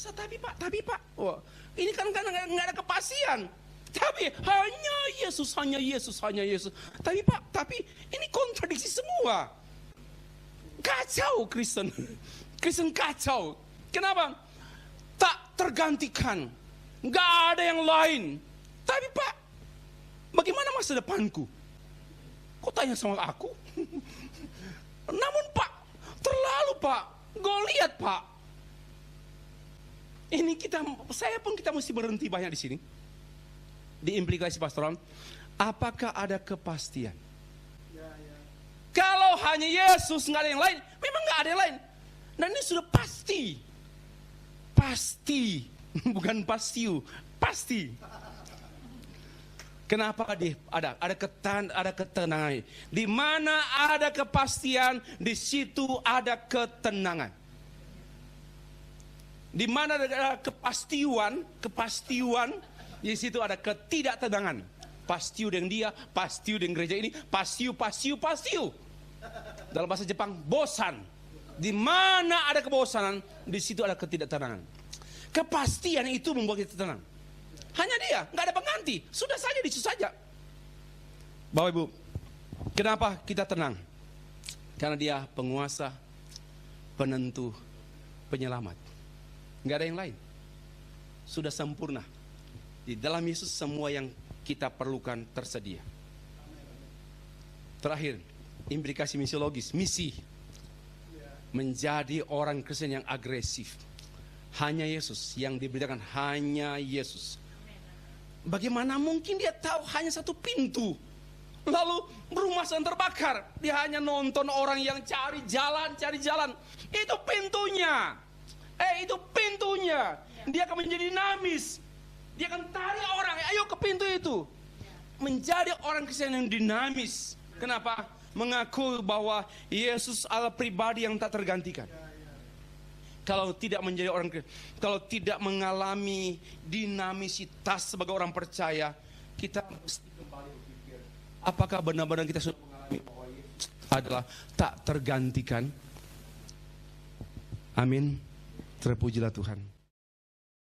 Pak. Oh, ini kan nggak ada kepastian. Tapi hanya Yesus. Tapi Pak, ini kontradiksi semua. Kacau Kristen kacau. Kenapa? Tak tergantikan. Nggak ada yang lain. Tapi Pak, bagaimana masa depanku? Kok tanya sama aku? Namun Pak, terlalu Pak. Goliat Pak. Ini kita mesti berhenti banyak di sini. Di implikasi pastoral, apakah ada kepastian? Kalau hanya Yesus, nggak ada yang lain, memang nggak ada yang lain. Dan ini sudah pasti, bukan pastiu, pasti. Kenapa ada ketenangan? Di mana ada kepastian, di situ ada ketenangan. Di mana ada kepastian, di situ ada ketidaktenangan. Pastiu dengan dia, pastiu dengan gereja ini, pastiu. Dalam bahasa Jepang, bosan. Di mana ada kebosanan, di situ ada ketidaktenangan. Kepastian itu membuat kita tenang. Hanya Dia, nggak ada pengganti. Sudah saja, di situ saja. Bapak Ibu, kenapa kita tenang? Karena Dia penguasa, penentu, penyelamat. Nggak ada yang lain. Sudah sempurna. Di dalam Yesus semua yang kita perlukan tersedia. Terakhir, implikasi misiologis, misi. Menjadi orang Kristen yang agresif. Hanya Yesus yang diberitakan, hanya Yesus. Bagaimana mungkin dia tahu hanya satu pintu? Lalu rumah sedang terbakar, dia hanya nonton orang yang cari jalan. Itu pintunya. Itu pintunya. Dia akan menjadi dinamis. Dia akan tarik orang, ayo ke pintu itu. Menjadi orang Kristen yang dinamis. Kenapa? Mengaku bahwa Yesus adalah pribadi yang tak tergantikan. Kalau tidak menjadi orang Kristen, kalau tidak mengalami dinamisitas sebagai orang percaya, kita mesti kembali berpikir, apakah benar-benar kita sudah mengalami bahwa Yesus adalah tak tergantikan? Amin. Terpujilah Tuhan.